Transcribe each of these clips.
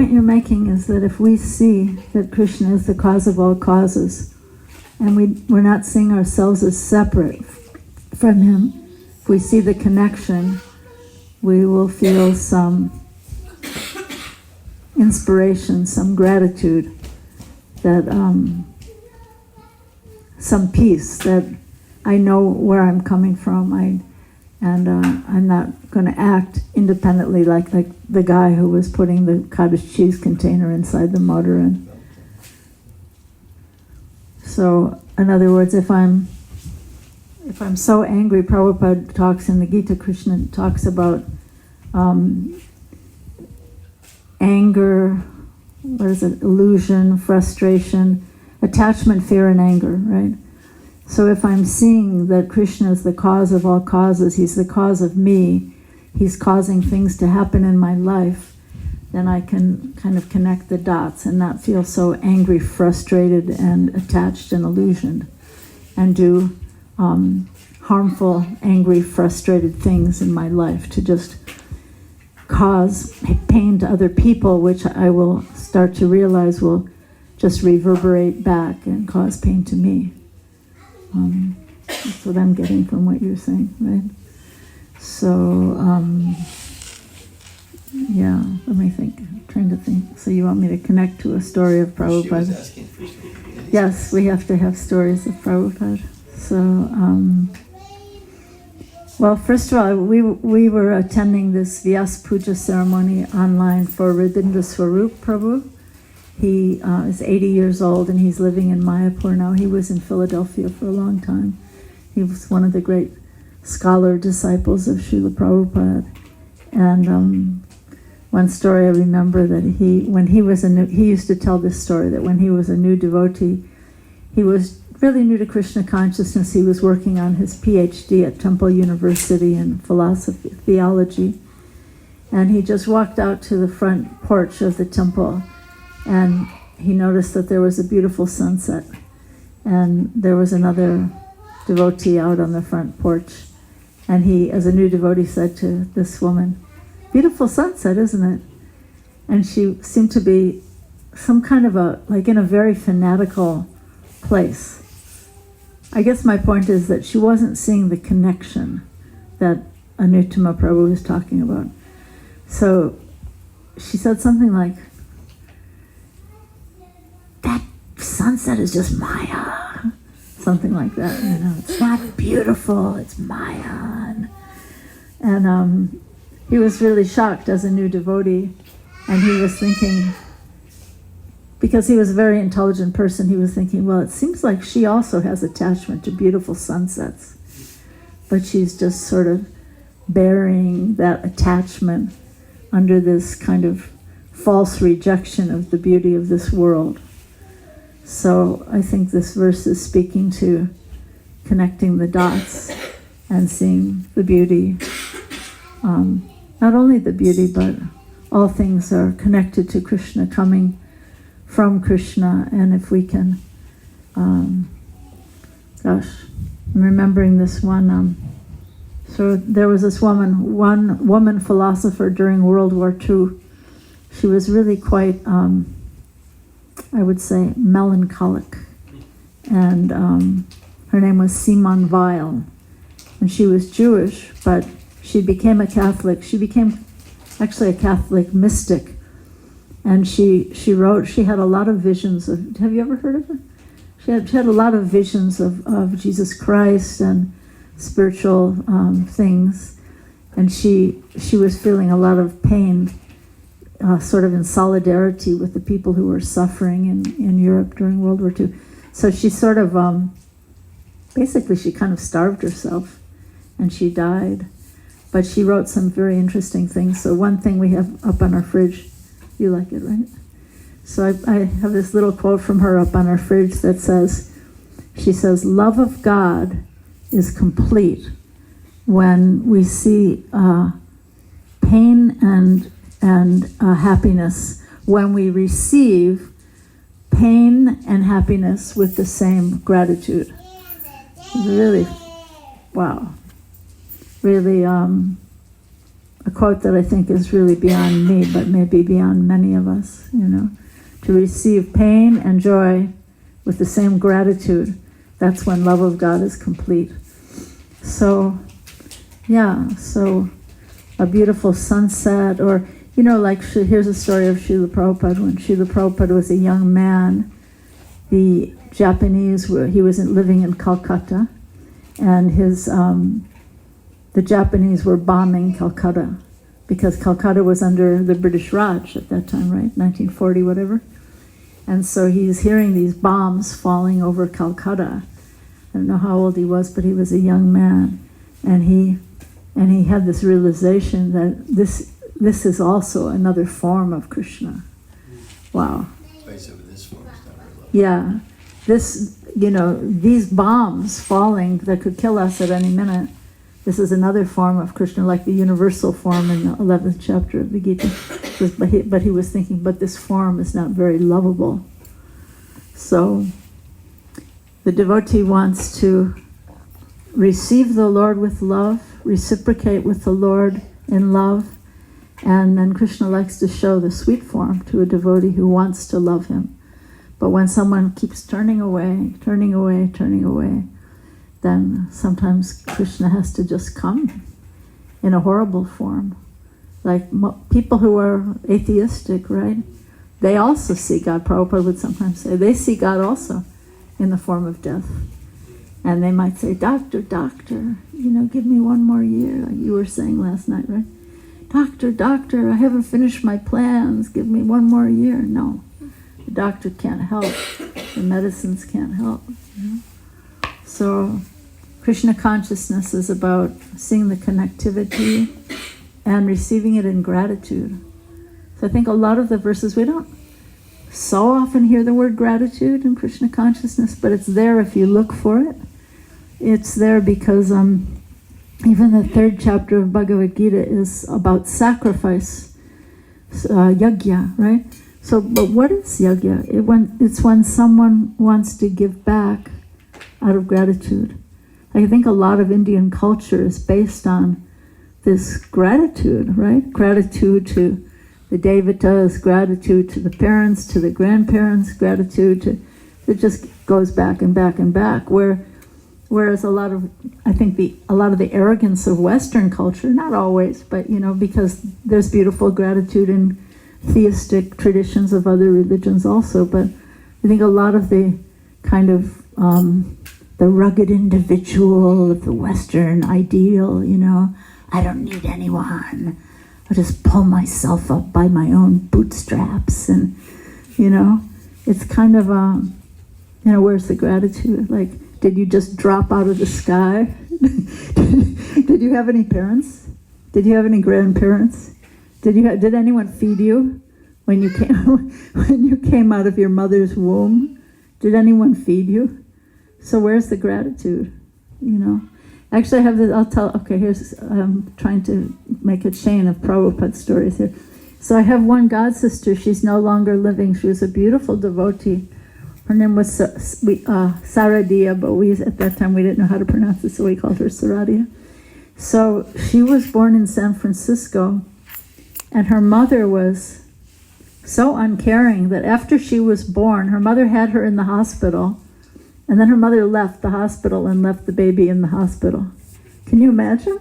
point you're making is that if we see that Krishna is the cause of all causes, and we're not seeing ourselves as separate from him, if we see the connection, we will feel some inspiration, some gratitude, that some peace, that I know where I'm coming from, I'm not going to act independently like the guy who was putting the cottage cheese container inside the motor. And so, in other words, if I'm so angry, Prabhupada talks in the Gita, Krishna talks about anger, what is it, illusion, frustration, attachment, fear, and anger, right? So if I'm seeing that Krishna is the cause of all causes, he's the cause of me, he's causing things to happen in my life, then I can kind of connect the dots and not feel so angry, frustrated, and attached and illusioned, and do harmful, angry, frustrated things in my life to just cause pain to other people, which I will start to realize will just reverberate back and cause pain to me. That's what I'm getting from what you're saying, right? So, yeah, let me think. I'm trying to think. So you want me to connect to a story of Prabhupada? Yes, we have to have stories of Prabhupada. So, well, first of all, we were attending this Vyas Puja ceremony online for Ridindra Swarup Prabhu. He is 80 years old and he's living in Mayapur now. He was in Philadelphia for a long time. He was one of the great scholar disciples of Srila Prabhupada. And one story I remember that he used to tell this story that when he was a new devotee, he was really new to Krishna consciousness. He was working on his PhD at Temple University in theology. And he just walked out to the front porch of the temple, and he noticed that there was a beautiful sunset. And there was another devotee out on the front porch. And he, as a new devotee, said to this woman, "Beautiful sunset, isn't it?" And she seemed to be some kind of in a very fanatical place. I guess my point is that she wasn't seeing the connection that Anuttama Prabhu was talking about. So she said something like, "That sunset is just Maya." Something like that, It's not beautiful, it's Maya. And he was really shocked as a new devotee, and he was thinking, because he was a very intelligent person, he was thinking, well, it seems like she also has attachment to beautiful sunsets, but she's just sort of burying that attachment under this kind of false rejection of the beauty of this world. So I think this verse is speaking to connecting the dots and seeing the beauty. Not only the beauty, but all things are connected to Krishna, coming from Krishna. And if we can, I'm remembering this one. So there was this one woman philosopher during World War II. She was really quite, I would say, melancholic. And her name was Simone Weil. And she was Jewish, but she became a Catholic. She became actually a Catholic mystic. And she wrote, she had a lot of visions of, have you ever heard of her? She had a lot of visions of Jesus Christ and spiritual things. And she was feeling a lot of pain, sort of in solidarity with the people who were suffering in Europe during World War II. So she sort of, basically she kind of starved herself and she died. But she wrote some very interesting things. So one thing we have up on our fridge, you like it, right? So I have this little quote from her up on our fridge that says, she says, "Love of God is complete when we see pain and happiness, when we receive pain and happiness with the same gratitude." Really, wow. Really a quote that I think is really beyond me, but maybe beyond many of us, to receive pain and joy with the same gratitude. That's when love of God is complete. So, so a beautiful sunset, or, here's a story of Srila Prabhupada. When Srila Prabhupada was a young man, the Japanese he was living in Calcutta, and the Japanese were bombing Calcutta, because Calcutta was under the British Raj at that time, right? 1940, whatever. And so he's hearing these bombs falling over Calcutta. I don't know how old he was, but he was a young man. And he had this realization that this is also another form of Krishna. Wow. Basically, this form is not very low. Yeah. These bombs falling that could kill us at any minute, this is another form of Krishna, like the universal form in the 11th chapter of the Gita. But he was thinking, but this form is not very lovable. So the devotee wants to receive the Lord with love, reciprocate with the Lord in love, and then Krishna likes to show the sweet form to a devotee who wants to love him. But when someone keeps turning away, then sometimes Krishna has to just come in a horrible form. Like people who are atheistic, right? They also see God. Prabhupada would sometimes say, they see God also in the form of death. And they might say, doctor, give me one more year, like you were saying last night, right? Doctor, I haven't finished my plans, give me one more year. No, the doctor can't help. The medicines can't help. So Krishna consciousness is about seeing the connectivity and receiving it in gratitude. So I think a lot of the verses, we don't so often hear the word gratitude in Krishna consciousness, but it's there if you look for it. It's there because even the 3rd chapter of Bhagavad Gita is about sacrifice, yajna, right? So, but what is yajna? It's when someone wants to give back out of gratitude. I think a lot of Indian culture is based on this gratitude, right? Gratitude to the devatas, gratitude to the parents, to the grandparents, gratitude to, it just goes back and back and back. Whereas a lot of the arrogance of Western culture, not always, but because there's beautiful gratitude in theistic traditions of other religions also, but I think a lot of the kind of the rugged individual of the Western ideal, I don't need anyone. I'll just pull myself up by my own bootstraps, and it's kind of where's the gratitude? Like, did you just drop out of the sky? Did you have any parents? Did you have any grandparents? Did anyone feed you when you came out of your mother's womb? Did anyone feed you? So where's the gratitude? Actually I have this, I'm trying to make a chain of Prabhupada stories here. So I have one god sister, she's no longer living. She was a beautiful devotee. Her name was Saradia, but at that time we didn't know how to pronounce it, so we called her Saradia. So she was born in San Francisco, and her mother was so uncaring that after she was born, her mother had her in the hospital, and then her mother left the hospital and left the baby in the hospital. Can you imagine?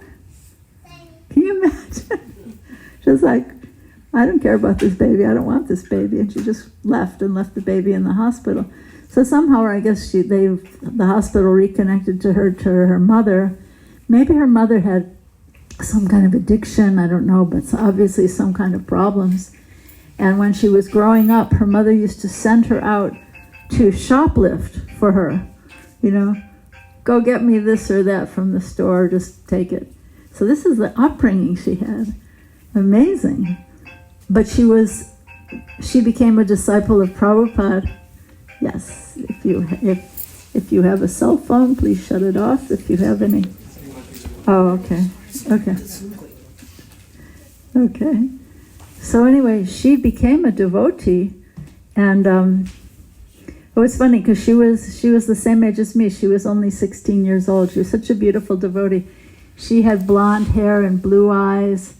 She's like, I don't care about this baby, I don't want this baby. And she just left the baby in the hospital. So somehow, I guess the hospital reconnected to her mother. Maybe her mother had some kind of addiction, I don't know, but obviously some kind of problems. And when she was growing up, her mother used to send her out to shoplift for her, go get me this or that from the store, just take it. So this is the upbringing she had. Amazing. But she became a disciple of Prabhupada. Yes, if you have a cell phone, please shut it off if you have any. Oh, okay. So anyway, she became a devotee, and it was funny because she was the same age as me. She was only 16 years old. She was such a beautiful devotee. She had blonde hair and blue eyes,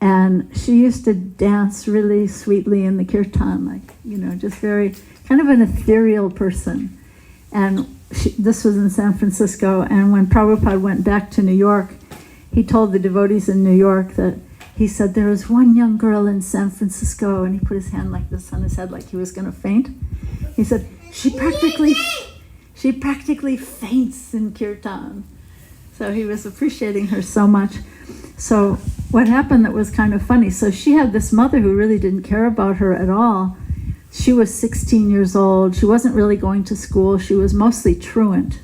And she used to dance really sweetly in the kirtan, like, just very, kind of an ethereal person. And this was in San Francisco, and when Prabhupada went back to New York, he told the devotees in New York that, he said, there was one young girl in San Francisco, and he put his hand like this on his head like he was going to faint. He said, she practically faints in kirtan. So he was appreciating her so much. So what happened that was kind of funny, so she had this mother who really didn't care about her at all. She was 16 years old. She wasn't really going to school. She was mostly truant,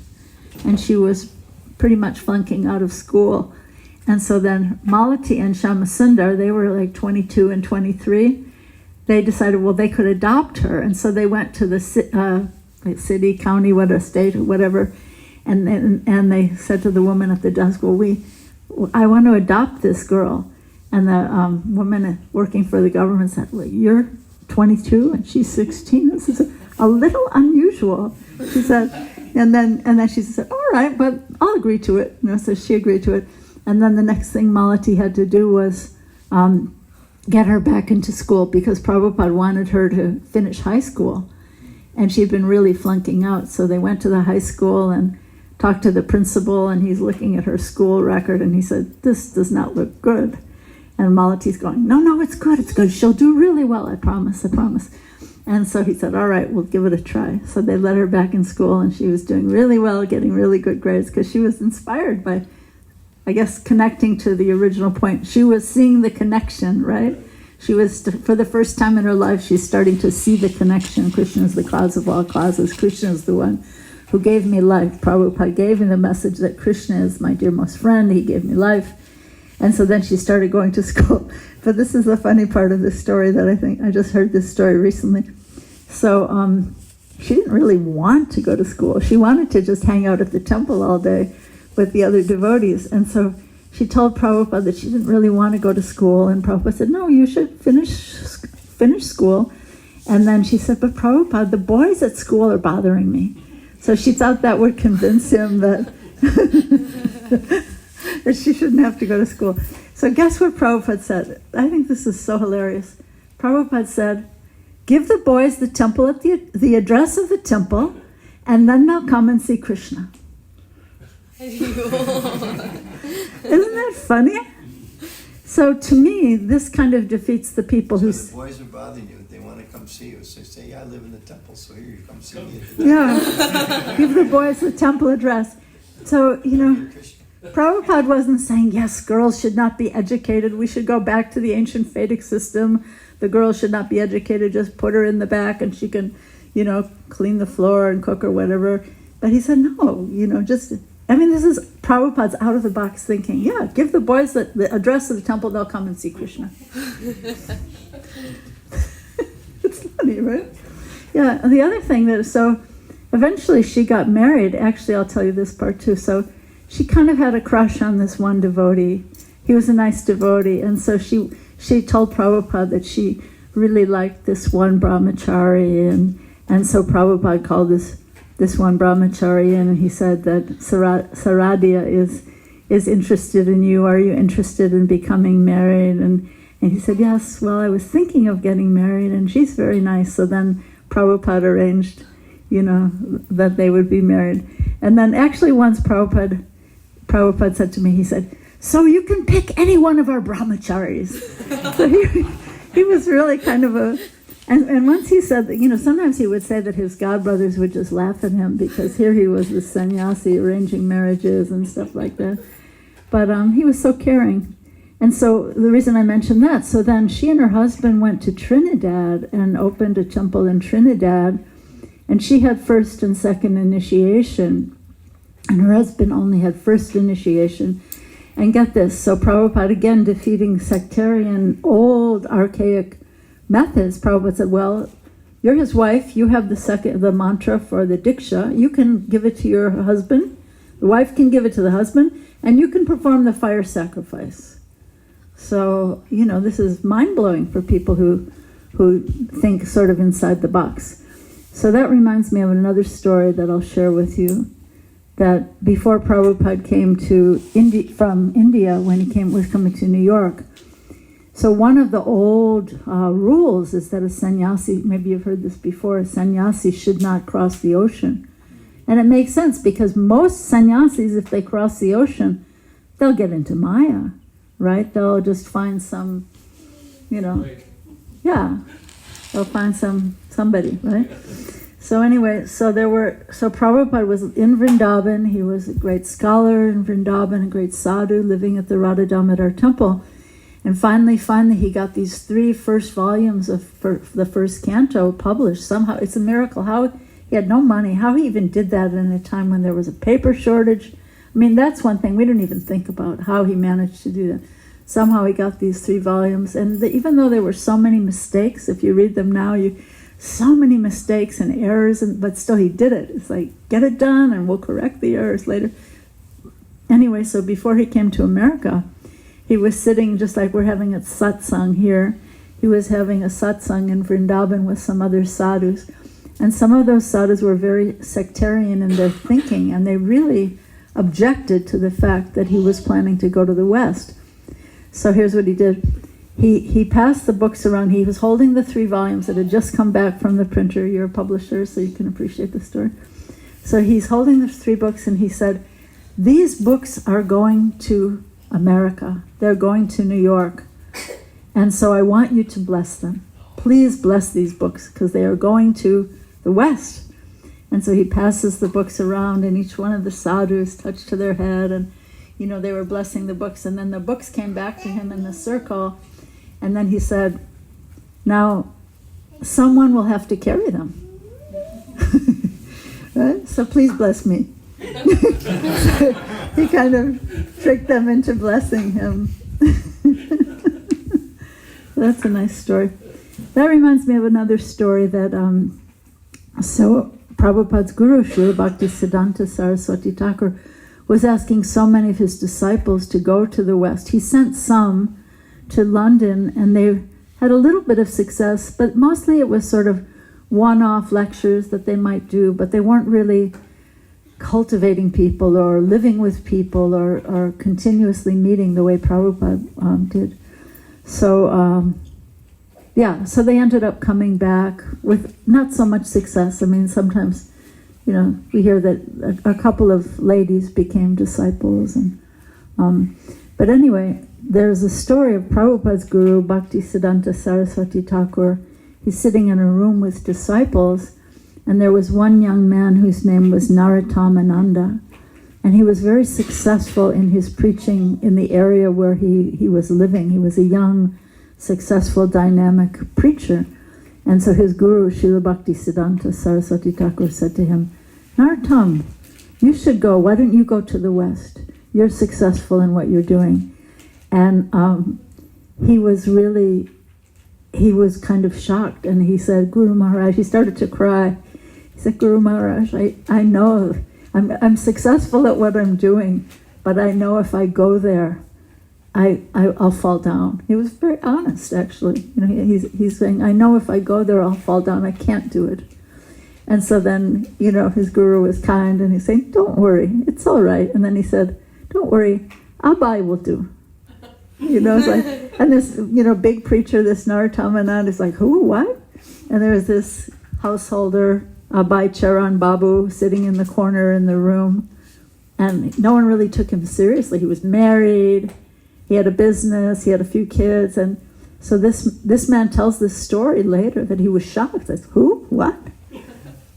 and she was pretty much flunking out of school. And so then Malati and Shamasundar, they were like 22 and 23. They decided, well, they could adopt her. And so they went to the city, county, state, or whatever. And they said to the woman at the desk, well, I want to adopt this girl. And the woman working for the government said, well, you're 22 and she's 16. This is a little unusual, she said. And then she said, all right, but I'll agree to it. So she agreed to it. And then the next thing Malati had to do was get her back into school, because Prabhupada wanted her to finish high school. And she'd been really flunking out. So they went to the high school and talked to the principal, and he's looking at her school record, and he said, this does not look good. And Malati's going, no, it's good. She'll do really well, I promise. And so he said, all right, we'll give it a try. So they let her back in school, and she was doing really well, getting really good grades, because she was inspired by, I guess, connecting to the original point. She was seeing the connection, right? She was, for the first time in her life, she's starting to see the connection. Krishna is the cause of all causes. Krishna is the one who gave me life. Prabhupada gave me the message that Krishna is my dearest friend. He gave me life. And so then she started going to school. But this is the funny part of this story that I just heard this story recently. So she didn't really want to go to school. She wanted to just hang out at the temple all day with the other devotees. And so she told Prabhupada that she didn't really want to go to school. And Prabhupada said, no, you should finish school. And then she said, but Prabhupada, the boys at school are bothering me. So she thought that would convince him that, that she shouldn't have to go to school. So guess what Prabhupada said? I think this is so hilarious. Prabhupada said, give the boys the temple at the address of the temple, and then they'll come and see Krishna. Isn't that funny? So to me, this kind of defeats the people who... the boys are bothering you. They want to come see you. So you say, yeah, I live in the temple, so here you come see me. Yeah, give the boys the temple address. So, Prabhupada wasn't saying, yes, girls should not be educated. We should go back to the ancient Vedic system. The girl should not be educated. Just put her in the back and she can, clean the floor and cook or whatever. But he said, no, this is Prabhupada's out-of-the-box thinking. Yeah, give the boys the address of the temple, they'll come and see Krishna. It's funny, right? Yeah, and the other thing so eventually she got married. Actually, I'll tell you this part too. So she kind of had a crush on this one devotee. He was a nice devotee, and so she told Prabhupada that she really liked this one brahmachari, and so Prabhupada called this one brahmachari in, and he said that Saradhya is interested in you. Are you interested in becoming married? And he said, yes, well, I was thinking of getting married, and she's very nice. So then Prabhupada arranged, that they would be married. And then actually once Prabhupada said to me, he said, so you can pick any one of our brahmacharis. So he was really kind of and once he said that, sometimes he would say that his godbrothers would just laugh at him because here he was the sannyasi arranging marriages and stuff like that. But he was so caring. And so the reason I mentioned that, so then she and her husband went to Trinidad and opened a temple in Trinidad, and she had first and second initiation, and her husband only had first initiation. And get this, so Prabhupada, again, defeating sectarian, old, archaic methods, Prabhupada said, well, you're his wife, you have the mantra for the Diksha, you can give it to your husband, the wife can give it to the husband, and you can perform the fire sacrifice. So, this is mind-blowing for people who think sort of inside the box. So that reminds me of another story that I'll share with you, that before Prabhupada came from India, when he was coming to New York, So one of the old rules is that a sannyasi, maybe you've heard this before, a sannyasi should not cross the ocean. And it makes sense because most sannyasis, if they cross the ocean, they'll get into Maya, right? They'll just find some, yeah, they'll find somebody, right? So anyway, so Prabhupada was in Vrindavan. He was a great scholar in Vrindavan, a great sadhu living at the Radha Damodar temple. And finally, he got these 3 first volumes of the first canto published. Somehow, it's a miracle how he had no money, how he even did that in a time when there was a paper shortage. I mean, that's one thing we don't even think about, how he managed to do that. Somehow he got these 3 volumes. And even though there were so many mistakes, if you read them now, so many mistakes and errors, but still he did it. It's like, get it done and we'll correct the errors later. Anyway, so before he came to America, he was sitting, just like we're having a satsang here, he was having a satsang in Vrindavan with some other sadhus. And some of those sadhus were very sectarian in their thinking, and they really objected to the fact that he was planning to go to the West. So here's what he did. He passed the books around. He was holding the 3 volumes that had just come back from the printer. You're a publisher, so you can appreciate the story. So he's holding the 3 books, and he said, these books are going to America. They're going to New York. And so I want you to bless them. Please bless these books, because they are going to the West. And so he passes the books around, and each one of the sadhus touched to their head, and they were blessing the books. And then the books came back to him in the circle. And then he said, now, someone will have to carry them. Right? So please bless me. So he kind of tricked them into blessing him. That's a nice story. That reminds me of another story that, so Prabhupada's guru, Srila Bhaktisiddhanta Saraswati Thakur, was asking so many of his disciples to go to the West. He sent some to London, and they had a little bit of success, but mostly it was sort of one-off lectures that they might do, but they weren't really cultivating people or living with people or continuously meeting the way Prabhupada did. So, so they ended up coming back with not so much success. I mean, sometimes, we hear that a couple of ladies became disciples. But anyway, there's a story of Prabhupada's guru, Bhaktisiddhanta Saraswati Thakur. He's sitting in a room with disciples, and there was one young man whose name was Narottam-Ananda, and he was very successful in his preaching in the area where he was living. He was a young, successful, dynamic preacher. And so his guru, Srila Bhaktisiddhanta Saraswati Thakur, said to him, Narottam, you should go. Why don't you go to the West? You're successful in what you're doing. And he was kind of shocked, and he said, Guru Maharaj, he started to cry. He said, Guru Maharaj, I know I'm successful at what I'm doing, but I know if I go there, I'll fall down. He was very honest, actually. He's saying, I know if I go there, I'll fall down. I can't do it. And so then, his guru was kind, and he's saying, don't worry, it's all right. And then he said, don't worry, Abai will do. It's like, and this, big preacher, this Narottam-Ananda is like, who, what? And there was this householder, Abai Charan Babu, sitting in the corner in the room, and no one really took him seriously. He was married, he had a business, he had a few kids, and so this man tells this story later that he was shocked. Like, who, what?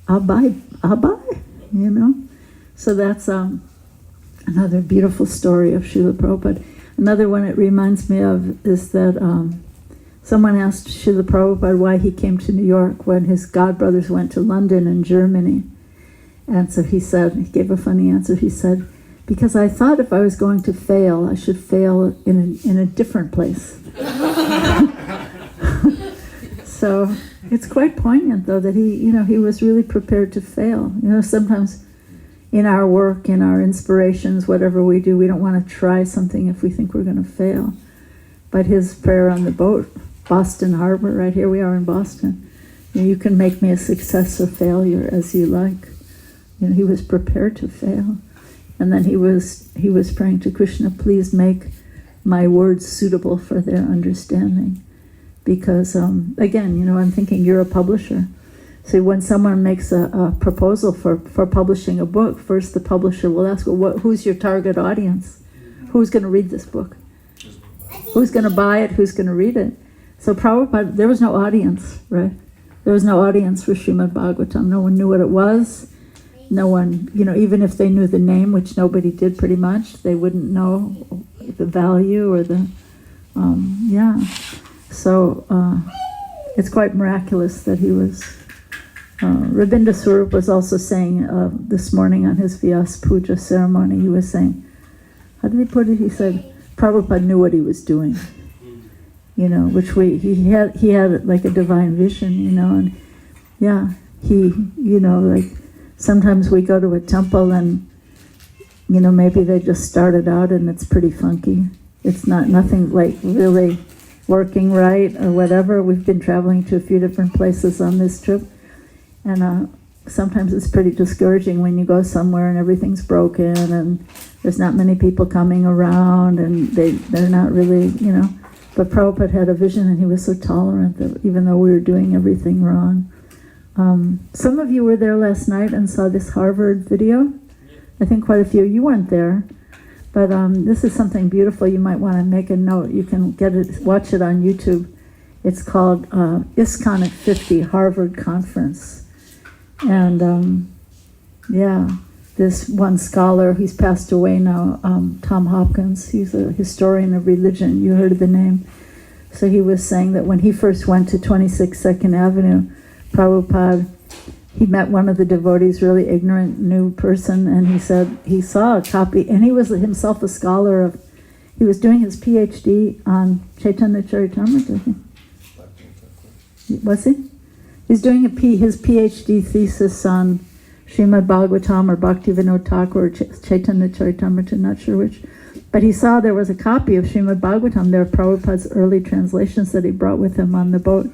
Abai, So that's another beautiful story of Srila Prabhupada. Another one it reminds me of is that someone asked Srila Prabhupada why he came to New York when his godbrothers went to London and Germany. And so he gave a funny answer. He said, because I thought if I was going to fail, I should fail in a different place. So it's quite poignant, though, that he was really prepared to fail. Sometimes in our work, in our inspirations, whatever we do, we don't want to try something if we think we're going to fail. But his prayer on the boat, Boston Harbor, right here we are in Boston, you can make me a success or failure as you like. He was prepared to fail. And then he was praying to Krishna, please make my words suitable for their understanding. Because, again, I'm thinking you're a publisher. So when someone makes a proposal for publishing a book, first the publisher will ask, well, who's your target audience? Who's going to read this book? Who's going to buy it? Who's going to read it? So Prabhupada, there was no audience, right? There was no audience for Srimad Bhagavatam. No one knew what it was. No one, even if they knew the name, which nobody did pretty much, they wouldn't know the value or the, So it's quite miraculous that he was. Rabindranath Swarup was also saying this morning on his Vyas Puja ceremony, he was saying, how did he put it? He said, Prabhupada knew what he was doing, which he had like a divine vision, and like sometimes we go to a temple and, maybe they just started out and it's pretty funky. It's nothing like really working right or whatever. We've been traveling to a few different places on this trip, and sometimes it's pretty discouraging when you go somewhere and everything's broken and there's not many people coming around and they're not really, But Prabhupada had a vision and he was so tolerant that even though we were doing everything wrong. Some of you were there last night and saw this Harvard video. I think quite a few. You weren't there. But this is something beautiful. You might want to make a note. You can watch it on YouTube. It's called ISKCON at 50 Harvard Conference. And this one scholar, he's passed away now, Tom Hopkins, he's a historian of religion. You heard of the name. So he was saying that when he first went to 26 Second Avenue, Prabhupada, he met one of the devotees, really ignorant, new person, and he said he saw a copy, and he was himself a scholar he was doing his PhD on Chaitanya Charitamrita. Was he? He's doing his PhD thesis on Srimad Bhagavatam or Bhaktivinoda Thakur or Chaitanya Charitamrita, not sure which. But he saw there was a copy of Srimad Bhagavatam, there are Prabhupada's early translations that he brought with him on the boat.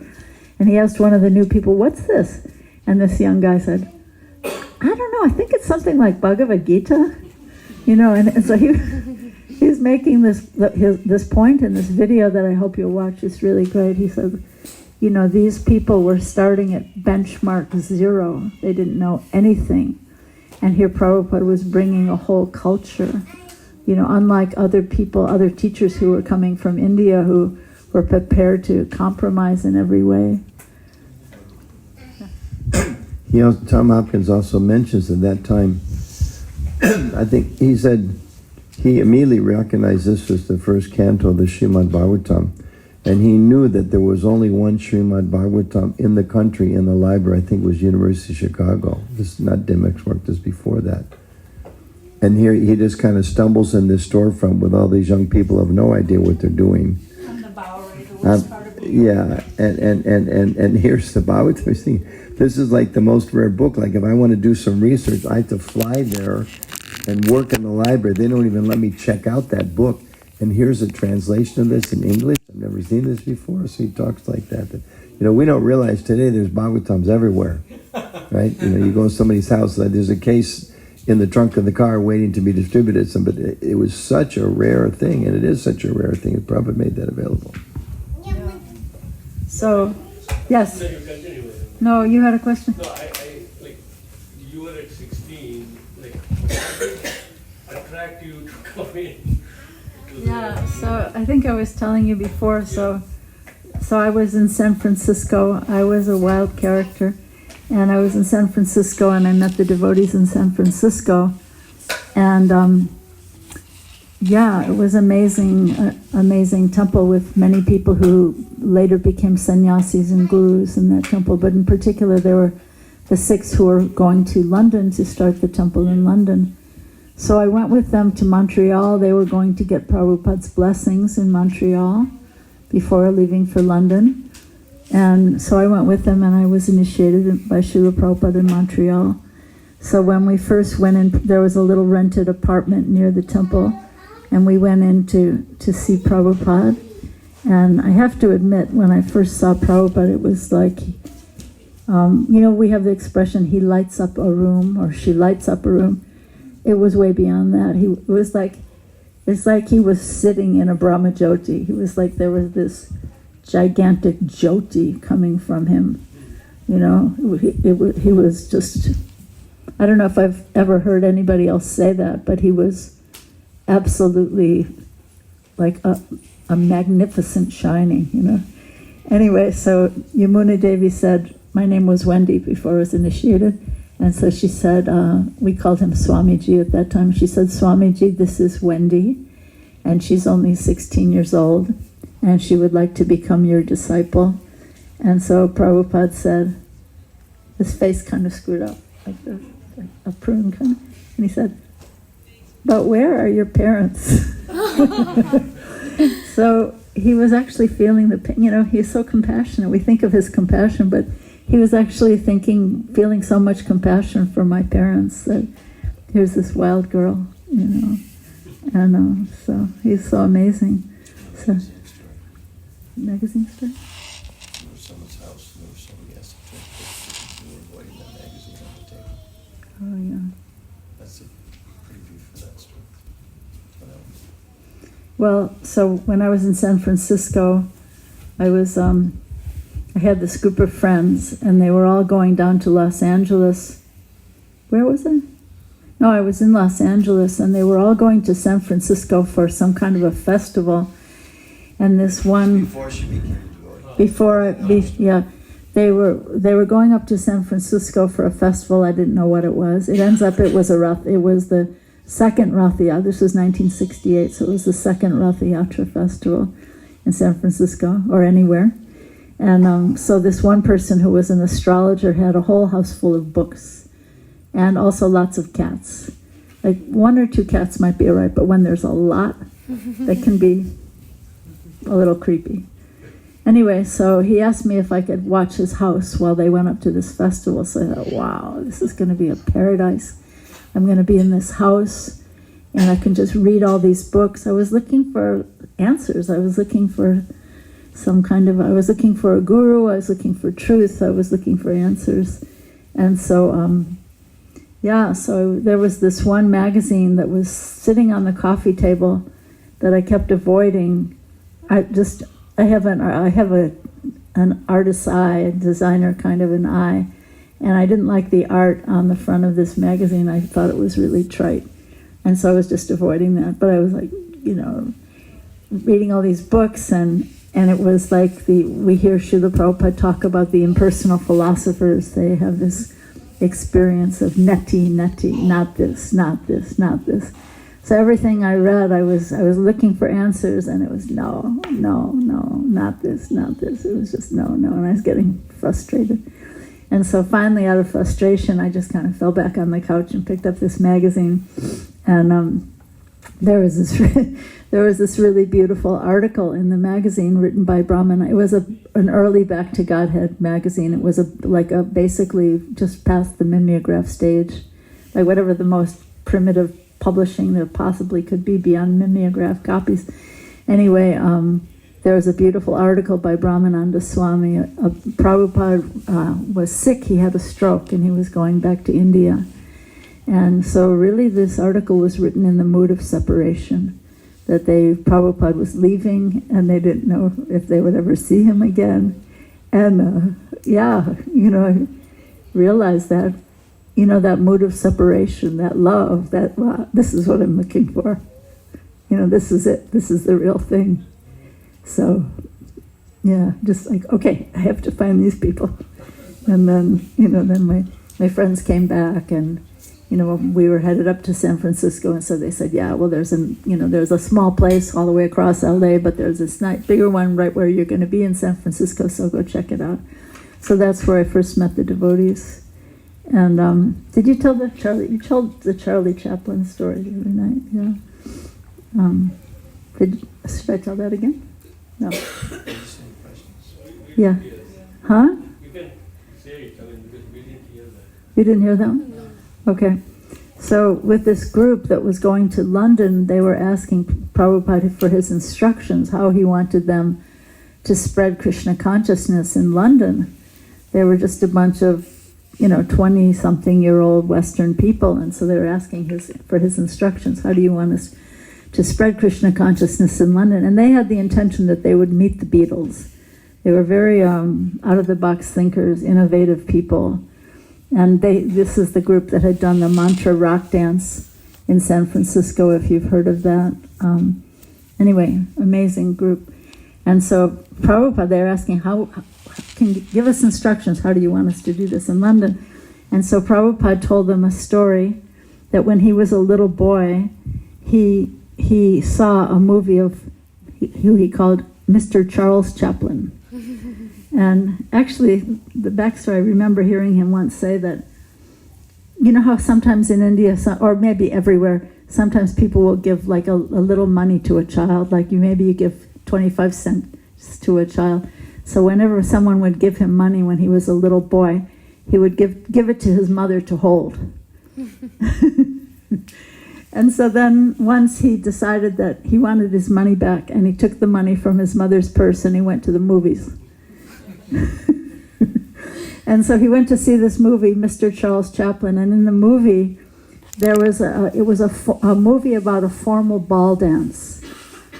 And he asked one of the new people, what's this? And this young guy said, I don't know, I think it's something like Bhagavad Gita. And so he's making this point in this video that I hope you'll watch. It's really great. He said, these people were starting at benchmark 0. They didn't know anything. And here Prabhupada was bringing a whole culture. Unlike other people, other teachers who were coming from India who were prepared to compromise in every way. Tom Hopkins also mentions at that time, I think he said he immediately recognized this was the first canto of the Srimad Bhagavatam, and he knew that there was only one Srimad Bhagavatam in the country, in the library. I think it was University of Chicago. This is not Dimmock's work, this is before that. And here he just kind of stumbles in this storefront with all these young people who have no idea what they're doing. On the Bowery, the worst part of New York. Yeah, and here's the Bhagavatam thing. This is like the most rare book. Like if I want to do some research, I have to fly there and work in the library. They don't even let me check out that book. And here's a translation of this in English. I've never seen this before. So he talks like that. We don't realize today there's Bhagavatams everywhere, right? You go to somebody's house, there's a case in the trunk of the car waiting to be distributed. But it was such a rare thing, and it is such a rare thing. It probably made that available. Yeah. So, yes. No, you continue. No, you had a question? No, I like, you were at 16, like, attract you to come in. Yeah, so I think I was telling you before, so I was in San Francisco. I was a wild character, and I was in San Francisco, and I met the devotees in San Francisco, and it was amazing temple with many people who later became sannyasis and gurus in that temple, but in particular there were the 6 who were going to London to start the temple in London. So I went with them to Montreal. They were going to get Prabhupada's blessings in Montreal before leaving for London. And so I went with them, and I was initiated by Srila Prabhupada in Montreal. So when we first went in, there was a little rented apartment near the temple, and we went in to see Prabhupada. And I have to admit, when I first saw Prabhupada, it was like, we have the expression, he lights up a room, or she lights up a room. It was way beyond that. It was like, It's like he was sitting in a Brahmajyoti. He was like, there was this gigantic jyoti coming from him. You know, he was just, I don't know if I've ever heard anybody else say that, but he was absolutely like a magnificent shining, you know. Anyway, so Yamuna Devi said, my name was Wendy before I was initiated. And so she said, we called him Swamiji at that time. She said, Swamiji, this is Wendy, and she's only 16 years old, and she would like to become your disciple. And so Prabhupada said, his face kind of screwed up, like a prune kind of, and he said, but where are your parents? So he was actually feeling the pain, you know, he's so compassionate. We think of his compassion, but he was actually feeling so much compassion for my parents that here's this wild girl, you know, and so he's so amazing. So, magazine story? There was someone's house, and there was somebody asked to take pictures, and they were avoiding that magazine on the table. Oh, yeah. That's a preview for that story. What else? Well, so when I was in San Francisco, I was, I had this group of friends, and they were all going down to Los Angeles. Where was I? No, I was in Los Angeles, and they were all going to San Francisco for some kind of a festival. And this one, Before she became devotee. yeah, they were going up to San Francisco for a festival. I didn't know what it was. It ends up it was the second Rath Yatra. This was 1968, so it was the second Rath Yatra festival in San Francisco or anywhere. And so this one person who was an astrologer had a whole house full of books and also lots of cats. Like 1 or 2 cats might be all right, but when there's a lot, they can be a little creepy. Anyway, so he asked me if I could watch his house while they went up to this festival. So I thought, wow, this is going to be a paradise. I'm going to be in this house and I can just read all these books. I was looking for answers. I was looking for I was looking for a guru, I was looking for truth, I was looking for answers. And so, so there was this one magazine that was sitting on the coffee table that I kept avoiding. I have an artist's eye, a designer kind of an eye, and I didn't like the art on the front of this magazine. I thought it was really trite. And so I was just avoiding that. But I was like, you know, reading all these books, and it was like we hear Srila Prabhupada talk about the impersonal philosophers. They have this experience of neti, not this, not this, not this. So everything I read, I was looking for answers, and it was no, not this, not this. It was just no, and I was getting frustrated. And so finally, out of frustration, I just kind of fell back on the couch and picked up this magazine, and there was this really beautiful article in the magazine written by Brahmana. It was an early Back to Godhead magazine. It was basically just past the mimeograph stage, like whatever the most primitive publishing there possibly could be beyond mimeograph copies. Anyway, there was a beautiful article by Brahmananda Swami. Prabhupada was sick. He had a stroke and he was going back to India. And so really this article was written in the mood of separation, that Prabhupada was leaving and they didn't know if they would ever see him again. And I realized that, that mood of separation, that love, this is what I'm looking for. This is it. This is the real thing. So, just like, okay, I have to find these people. And then, then my friends came back, and we were headed up to San Francisco, and so they said, there's a small place all the way across LA, but there's this bigger one right where you're going to be in San Francisco, so go check it out. So that's where I first met the devotees. And did you tell the Charlie Chaplin story the other night? Yeah. Should I tell that again? No. Yeah. Huh? You can say it, because we didn't hear that. You didn't hear that one? Okay. So with this group that was going to London, they were asking Prabhupada for his instructions, how he wanted them to spread Krishna consciousness in London. They were just a bunch of 20-something-year-old Western people, and so they were asking for his instructions. How do you want us to spread Krishna consciousness in London. And they had the intention that they would meet the Beatles. They were very out-of-the-box thinkers, innovative people. And this is the group that had done the mantra rock dance in San Francisco, if you've heard of that. Anyway, amazing group. And so Prabhupada, they're asking, how can you give us instructions? How do you want us to do this in London? And so Prabhupada told them a story that when he was a little boy, he saw a movie of who he called Mr. Charles Chaplin. And actually, the backstory, I remember hearing him once say that, you know how sometimes in India, or maybe everywhere, sometimes people will give like a little money to a child, like maybe you give 25 cents to a child. So whenever someone would give him money when he was a little boy, he would give it to his mother to hold. And so then once he decided that he wanted his money back, and he took the money from his mother's purse and he went to the movies. And so he went to see this movie, Mr. Charles Chaplin, and in the movie there was a movie about a formal ball dance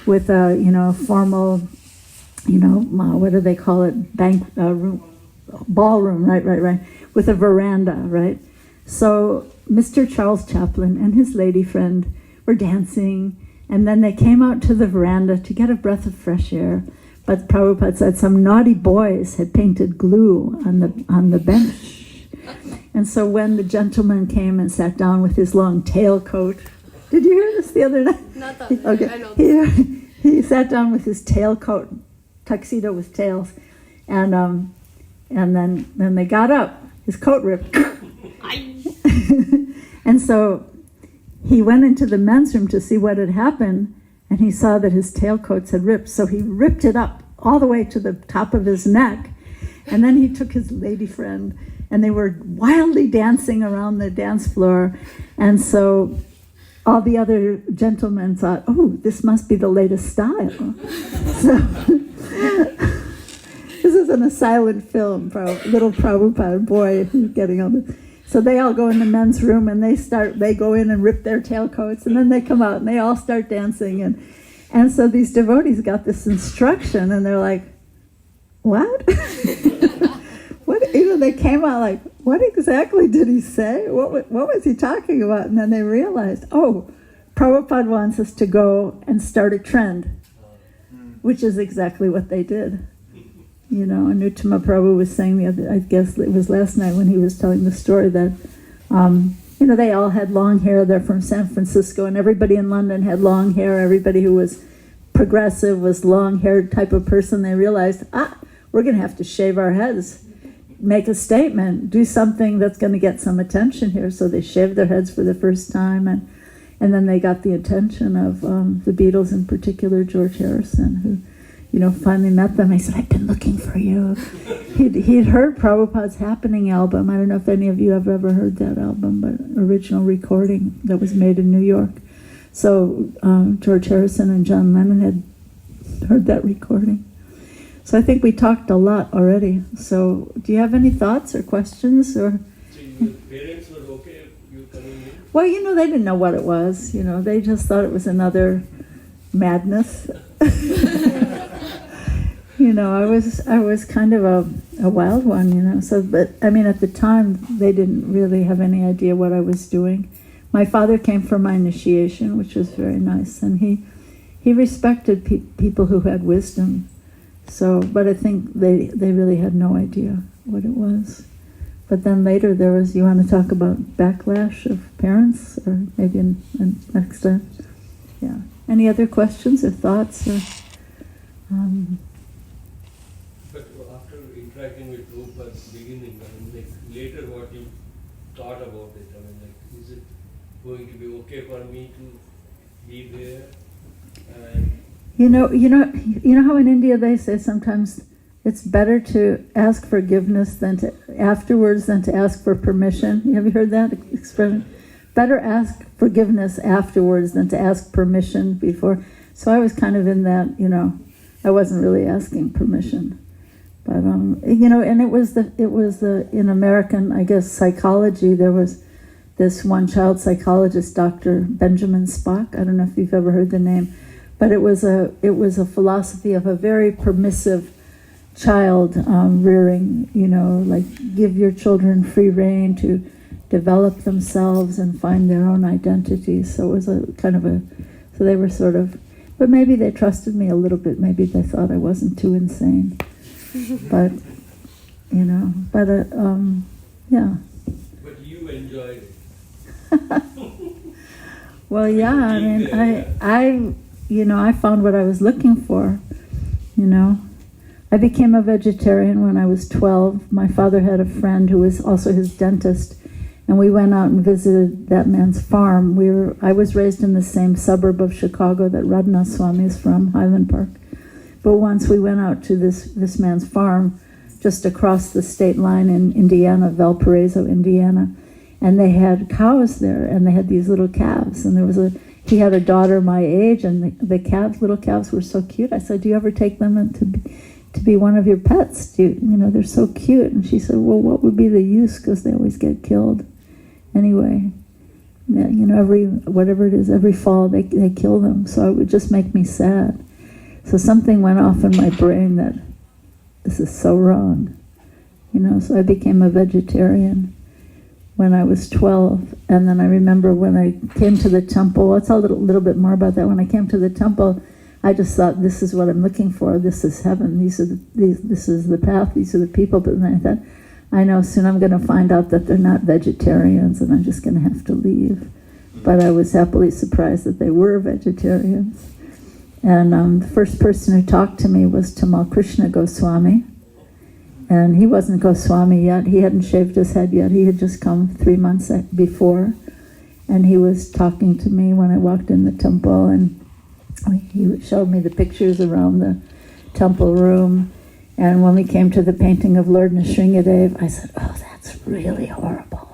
with a formal, what do they call it, room, ballroom, right, with a veranda, right? So Mr. Charles Chaplin and his lady friend were dancing, and then they came out to the veranda to get a breath of fresh air. But Prabhupada said some naughty boys had painted glue on the bench. And so when the gentleman came and sat down with his long tailcoat, did you hear this the other night? Not that Okay. I know. He sat down with his tailcoat, tuxedo with tails, and then they got up. His coat ripped. And so he went into the men's room to see what had happened, and he saw that his tailcoats had ripped. So he ripped it up all the way to the top of his neck, and then he took his lady friend, and they were wildly dancing around the dance floor. And so all the other gentlemen thought, oh, this must be the latest style. So this isn't a silent film, little Prabhupada boy getting on the... So they all go in the men's room, and they go in and rip their tailcoats, and then they come out and they all start dancing. And so these devotees got this instruction, and they're like, what? What? They came out like, what exactly did he say? What was he talking about? And then they realized, oh, Prabhupada wants us to go and start a trend, which is exactly what they did. Anuttama Prabhu was saying I guess it was last night when he was telling the story that, they all had long hair. They're from San Francisco, and everybody in London had long hair. Everybody who was progressive was long-haired type of person. They realized, we're going to have to shave our heads, make a statement, do something that's going to get some attention here. So they shaved their heads for the first time, and then they got the attention of the Beatles, in particular George Harrison, who finally met them. He said, I've been looking for you. He'd heard Prabhupada's Happening album. I don't know if any of you have ever heard that album, but original recording that was made in New York. So George Harrison and John Lennon had heard that recording. So I think we talked a lot already. So do you have any thoughts or questions? Or? So your parents were okay you coming in? Well, they didn't know what it was. They just thought it was another madness. I was kind of a wild one, So, but I mean, at the time, they didn't really have any idea what I was doing. My father came for my initiation, which was very nice, and he respected people who had wisdom. So, but I think they really had no idea what it was. But then later there was, you want to talk about backlash of parents, or maybe in next time? Yeah. Any other questions or thoughts? Or, But after interacting with Prabhupada at the beginning, later what you thought about it, is it going to be okay for me to be there? And you know how in India they say sometimes it's better to ask forgiveness afterwards than to ask for permission. Have you heard that expression? Better ask forgiveness afterwards than to ask permission before. So I was kind of in that, I wasn't really asking permission, but and it was the in American, I guess, psychology, there was this one child psychologist, Dr. Benjamin Spock. I don't know if you've ever heard the name, but it was a philosophy of a very permissive child rearing. You know, like give your children free rein to develop themselves and find their own identity. So it was a kind of a, so they were sort of, but maybe they trusted me a little bit. Maybe they thought I wasn't too insane. But, you know, but yeah. But you enjoyed it. Well, yeah, I mean, I, you know, I found what I was looking for, you know. I became a vegetarian when I was 12. My father had a friend who was also his dentist, and we went out and visited that man's farm. I was raised in the same suburb of Chicago that Radhanath Swami is from, Highland Park. But once we went out to this man's farm just across the state line in Indiana, Valparaiso, Indiana, and they had cows there, and they had these little calves, and he had a daughter my age, and the little calves were so cute. I said, do you ever take them to be one of your pets? You know, they're so cute. And she said, well, what would be the use, because they always get killed. Anyway, yeah, you know, whatever it is, every fall they kill them, so it would just make me sad. So something went off in my brain that this is so wrong, you know, so I became a vegetarian when I was 12. And then I remember when I came to the temple, I'll tell a little bit more about that. When I came to the temple, I just thought, this is what I'm looking for. This is heaven. This is the path. These are the people. But then I thought, I know soon I'm going to find out that they're not vegetarians, and I'm just going to have to leave. But I was happily surprised that they were vegetarians. And the first person who talked to me was Tamal Krishna Goswami. And he wasn't Goswami yet. He hadn't shaved his head yet. He had just come 3 months before. And he was talking to me when I walked in the temple, and he showed me the pictures around the temple room. And when we came to the painting of Lord Nrsingadev, I said, oh, that's really horrible.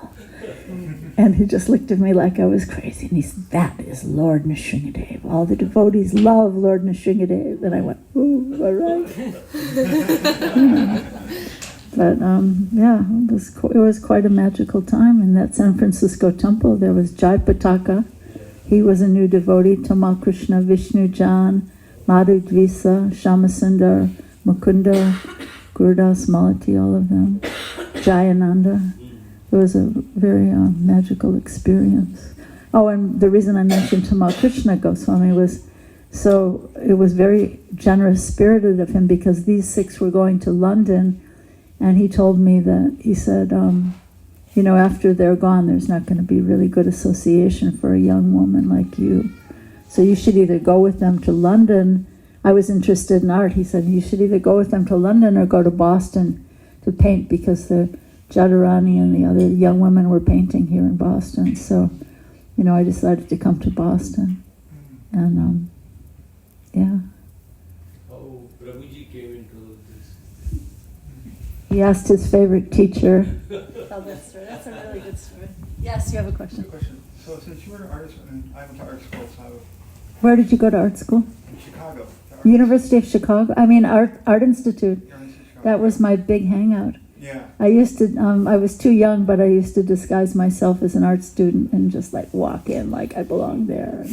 And he just looked at me like I was crazy. And he said, that is Lord Nrsingadev. All the devotees love Lord Nrsingadev. And I went, ooh, all right. But yeah, it was quite a magical time. In that San Francisco temple, there was Jai Pataka. He was a new devotee. Tamal Krishna, Vishnu Jan, Madhu Dvisa, Shamasundar, Mukunda, Gurudas Malati, all of them. Jayananda. It was a very magical experience. Oh, and the reason I mentioned Tamal Krishna Goswami was, so it was very generous spirited of him, because these 6 were going to London, and he told me that, he said, you know, after they're gone, there's not going to be really good association for a young woman like you. So you should either go with them to London. I was interested in art. He said, you should either go with them to London or go to Boston to paint, because the Jadharani and the other young women were painting here in Boston. So, you know, I decided to come to Boston. And, yeah. How Prabhuji came into this? He asked his favorite teacher. Tell that story. That's a really good story. Yes, you have a question. Good question. So since you were an artist, and I went to art school, so Where did you go to art school? in Chicago. University of Chicago? I mean, Art Institute. University of Chicago. That was my big hangout. Yeah. I used to, I was too young, but I used to disguise myself as an art student and just like walk in like I belonged there.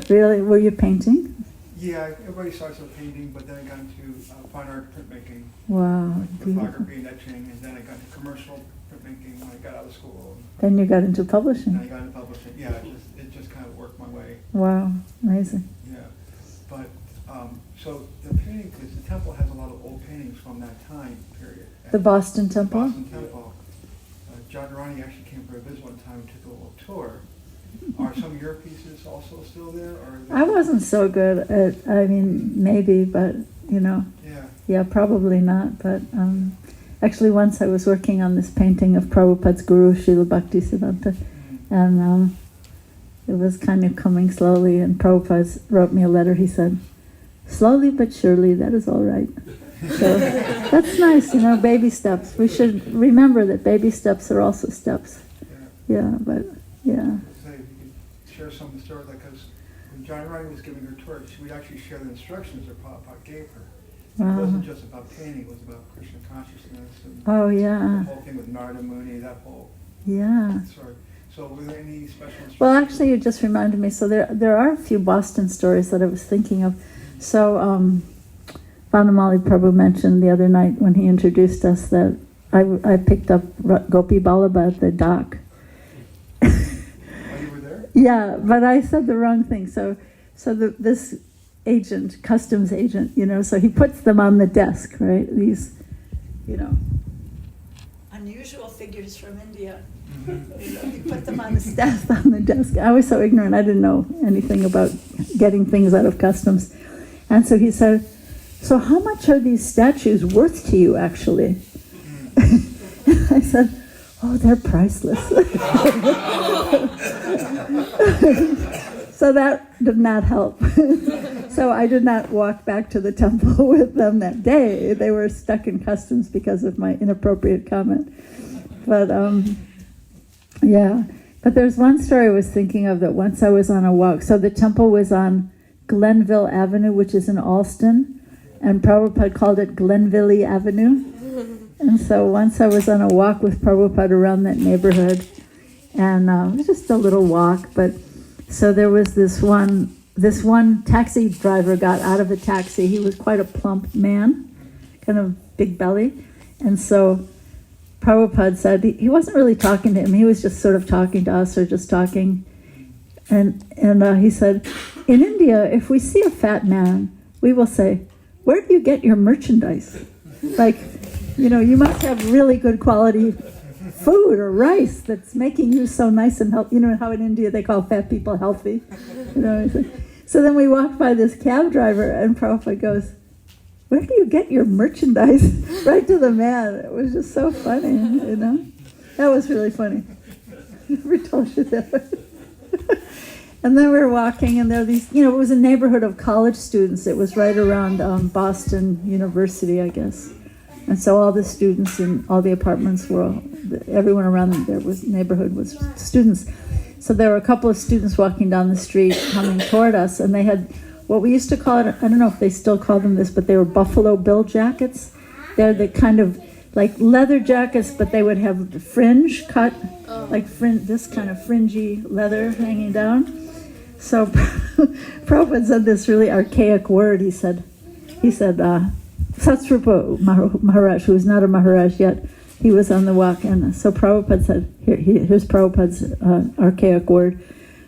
Really? Were you painting? Yeah, everybody starts with painting, but then I got into fine art printmaking, Wow. photography and etching, and then I got into commercial printmaking when I got out of school. Then you got into And I publishing. got into publishing. Yeah, it just kind of worked my way. Wow. Amazing. Yeah. But, so the painting, because the temple has a lot of old paintings from that time period. The Boston Temple? Boston Temple. Jadharani actually came for a visit one time and took a little tour. Are some of your pieces also still there? Or I wasn't so good at, I mean, maybe, but, you know, Yeah. yeah, probably not. But actually once I was working on this painting of Prabhupada's guru, Srila Bhaktisiddhanta, and it was kind of coming slowly, and Prabhupada wrote me a letter. He said, slowly but surely, that is all right. So that's nice, you know, baby steps. We should remember that baby steps are also steps. Yeah. Yeah, but, yeah. Say, if you could share some of the stories, like, because when Jadharani was giving her tour, she would actually share the instructions that Prabhupada gave her. It Wow. wasn't just about painting, it was about Krishna consciousness and Oh, the yeah. whole thing with Narada Muni, that whole Yeah. Sorry. So were there any special instructions? Well, actually, you just reminded me. So there are a few Boston stories that I was thinking of. So Vanamali Prabhu mentioned the other night when he introduced us that I picked up Gopi Ballabha at the dock. Oh, you were there? Yeah, but I said the wrong thing. So this agent, customs agent, so he puts them on the desk, right? These, unusual figures from India. He put them on the desk. I was so ignorant. I didn't know anything about getting things out of customs. And so he said, "So how much are these statues worth to you, actually?" I said, "Oh, they're priceless." So that did not help. So I did not walk back to the temple with them that day. They were stuck in customs because of my inappropriate comment. But yeah. But there's one story I was thinking of that once I was on a walk. So the temple was on Glenville Avenue, which is in Alston, and Prabhupada called it Glenville Avenue. And so once I was on a walk with Prabhupada around that neighborhood, and it was just a little walk, but so there was this one taxi driver got out of a taxi. He was quite a plump man, kind of big belly, and so Prabhupada said, he wasn't really talking to him, he was just sort of talking to us or just talking, and he said, "In India, if we see a fat man, we will say, 'Where do you get your merchandise?' Like, you must have really good quality food or rice that's making you so nice and healthy." You know how in India they call fat people healthy? So then we walked by this cab driver and Prabhupada goes, "Where do you get your merchandise?" Right to the man. It was just so funny, That was really funny. Never told you that. And then we were walking, and there were these, it was a neighborhood of college students. It was right around Boston University, I guess. And so all the students in all the apartments were, everyone around there neighborhood was students. So there were a couple of students walking down the street coming toward us, and they had what we used to call it, I don't know if they still call them this, but they were Buffalo Bill jackets. They're the kind of like leather jackets, but they would have the fringe cut, like this kind of fringy leather hanging down. So Prabhupada said this really archaic word. He said, Satsrupa Maharaj, who was not a Maharaj yet, he was on the walk, and so Prabhupada said, here's Prabhupada's archaic word.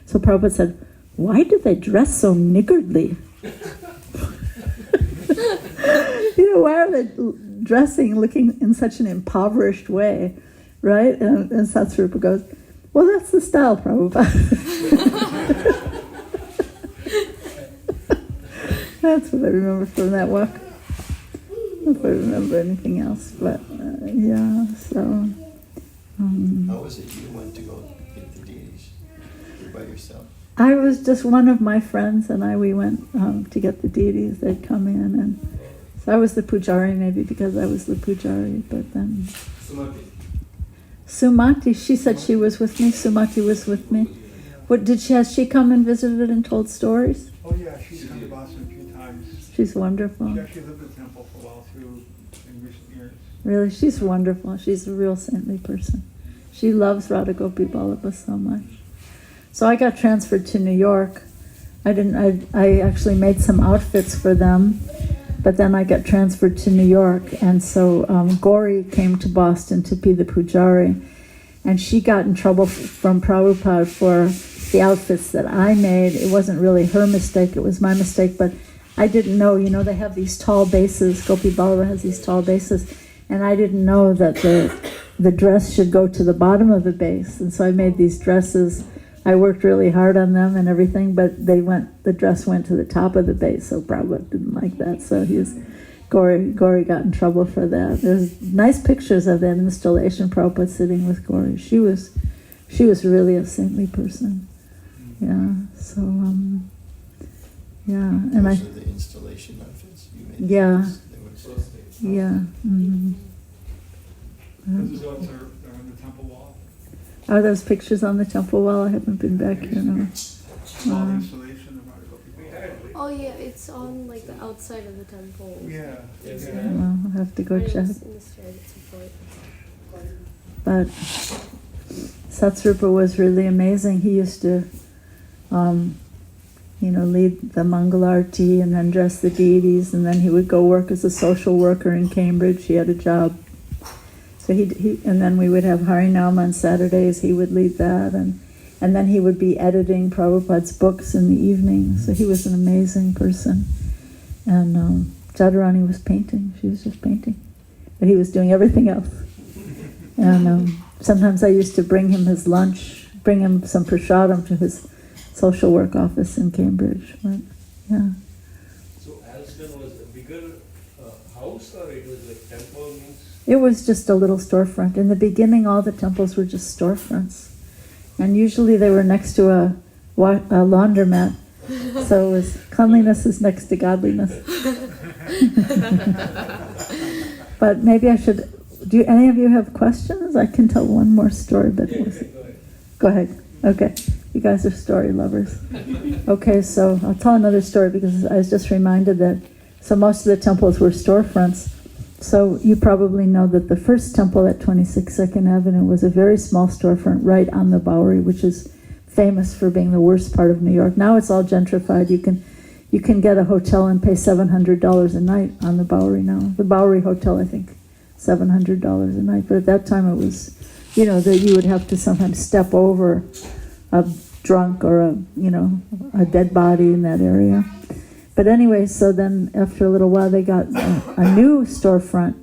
So Prabhupada said, "Why do they dress so niggardly?" Why are they dressing, looking in such an impoverished way, right? And Satsrupa goes, "Well, that's the style, Prabhupada." That's what I remember from that walk. If I remember anything else, but yeah, so. How was it you went to go get the deities? You by yourself? I was just one of my friends, and we went to get the deities. They'd come in, and so I was the pujari, maybe because I was the pujari, but then. Sumati, she said she was with me. Sumati was with me. Has she come and visited and told stories? Oh yeah, she's come to Boston a few times. She's wonderful. She actually lived at the temple for a while too in recent years. Really, she's wonderful. She's a real saintly person. She loves Radha Gopi Ballabha so much. So I got transferred to New York. I actually made some outfits for them, but then I got transferred to New York, and so Gauri came to Boston to be the pujari, and she got in trouble from Prabhupada for the outfits that I made. It wasn't really her mistake, it was my mistake, but I didn't know, they have these tall bases, Gopi Ballabha has these tall bases, and I didn't know that the dress should go to the bottom of the base, and so I made these dresses. I worked really hard on them and everything, but the dress went to the top of the base, so Prabhupada didn't like that, so Gauri got in trouble for that. There's nice pictures of that installation, Prabhupada sitting with Gauri. She was really a saintly person. Yeah, so, yeah. And Those are the installation outfits you made? Yeah. They were Yeah. Mm-hmm. Those are on the temple wall. Are those pictures on the temple wall? I haven't been back here. No. Small installation of Radha Gopi Ballabha. Oh yeah, it's on like the outside of the temple. Yeah. Well, I'll have to go Right check. in the stairs at some point. But Satsrupa was really amazing. He used to, lead the Mangalarti and then dress the deities, and then he would go work as a social worker in Cambridge. He had a job. So and then we would have Harinam on Saturdays. He would lead that, and then he would be editing Prabhupada's books in the evening. So he was an amazing person. And Jadharani was painting. She was just painting. But he was doing everything else. And sometimes I used to bring him his lunch, bring him some prasadam to his social work office in Cambridge. But, yeah. So Alston was a bigger house, or it was like temple means? It was just a little storefront. In the beginning, all the temples were just storefronts. And usually they were next to a laundromat. So it was cleanliness is next to godliness. But maybe I should... Do any of you have questions? I can tell one more story, but Yeah, we'll you see. can Go ahead. Okay. You guys are story lovers. Okay, so I'll tell another story because I was just reminded that most of the temples were storefronts. So you probably know that the first temple at 26 2nd Avenue was a very small storefront right on the Bowery, which is famous for being the worst part of New York. Now it's all gentrified. You can get a hotel and pay $700 a night on the Bowery now. The Bowery Hotel, I think, $700 a night. But at that time it was, that you would have to sometimes step over a drunk or a dead body in that area. But anyway, so then after a little while they got a new storefront,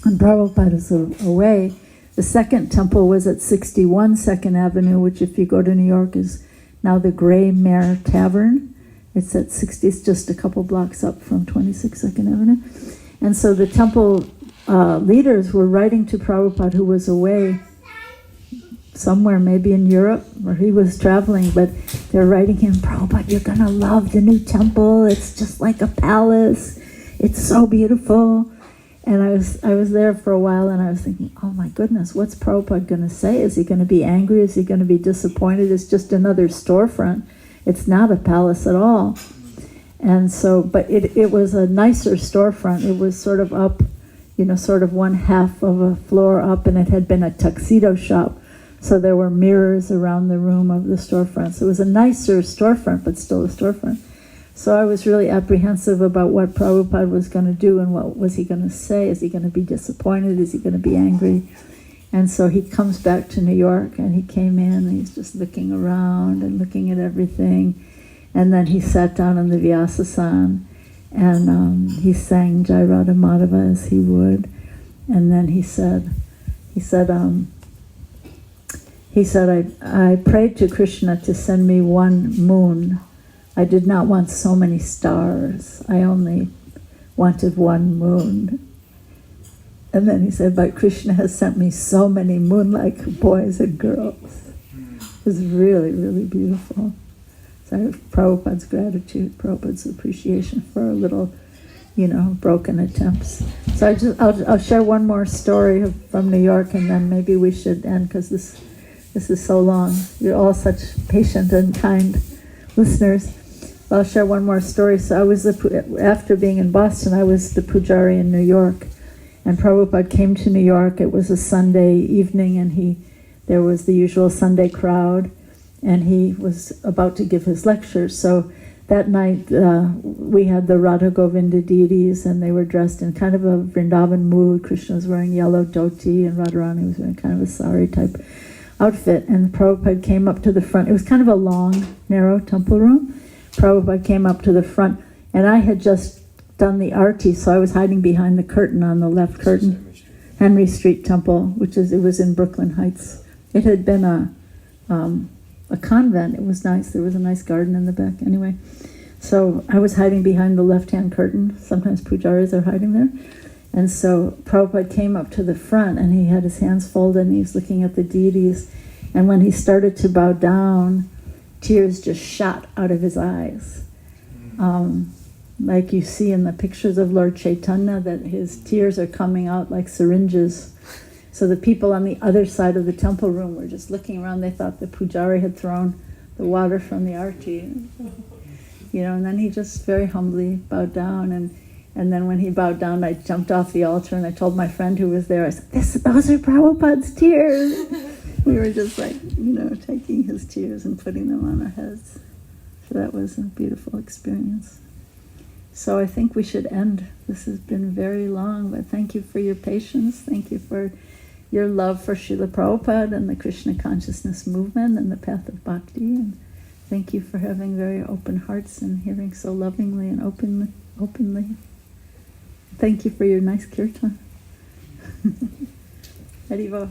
and Prabhupada was away. The second temple was at 61 2nd Avenue, which if you go to New York is now the Grey Mare Tavern. It's at 60, it's just a couple blocks up from 26 2nd Avenue. And so the temple leaders were writing to Prabhupada, who was away somewhere, maybe in Europe, where he was traveling, but they're writing him, Prabhupada, you're going to love the new temple. It's just like a palace. It's so beautiful. And I was there for a while, and I was thinking, oh my goodness, what's Prabhupada going to say? Is he going to be angry? Is he going to be disappointed? It's just another storefront. It's not a palace at all. And so, but it was a nicer storefront. It was sort of up, sort of one half of a floor up, and it had been a tuxedo shop. So there were mirrors around the room of the storefront. So it was a nicer storefront, but still a storefront. So I was really apprehensive about what Prabhupada was going to do and what was he going to say. Is he going to be disappointed? Is he going to be angry? And so he comes back to New York, and he came in, and he's just looking around and looking at everything. And then he sat down on the Vyasasan, and he sang Jai Radha Madhava as he would. And then he said, I prayed to Krishna to send me one moon. I did not want so many stars. I only wanted one moon. And then he said, but Krishna has sent me so many moon-like boys and girls. It was really, really beautiful. So I have Prabhupada's gratitude, Prabhupada's appreciation for our little, broken attempts. So I'll share one more story from New York, and then maybe we should end, because this is so long. You're all such patient and kind listeners. I'll share one more story. So I was after being in Boston, I was the pujari in New York, and Prabhupada came to New York. It was a Sunday evening, and there was the usual Sunday crowd, and he was about to give his lecture. So that night we had the Radha Govinda deities, and they were dressed in kind of a Vrindavan mood. Krishna was wearing yellow dhoti, and Radharani was wearing kind of a sari type outfit. And Prabhupada came up to the front. It was kind of a long, narrow temple room. Prabhupada came up to the front, and I had just done the arti, so I was hiding behind the curtain on the left curtain. Henry Street Temple, it was in Brooklyn Heights. It had been a convent. It was nice. There was a nice garden in the back. Anyway, so I was hiding behind the left-hand curtain. Sometimes pujaris are hiding there. And so Prabhupada came up to the front, and he had his hands folded, and he was looking at the deities. And when he started to bow down, tears just shot out of his eyes. Like you see in the pictures of Lord Chaitanya, that his tears are coming out like syringes. So the people on the other side of the temple room were just looking around. They thought the pujari had thrown the water from the arti. And then he just very humbly bowed down. And then when he bowed down, I jumped off the altar, and I told my friend who was there, I said, those are Prabhupada's tears. We were just like, taking his tears and putting them on our heads. So that was a beautiful experience. So I think we should end. This has been very long, but thank you for your patience. Thank you for your love for Srila Prabhupada and the Krishna consciousness movement and the path of bhakti. And thank you for having very open hearts and hearing so lovingly and openly. Thank you for your nice kirtan. Haribo.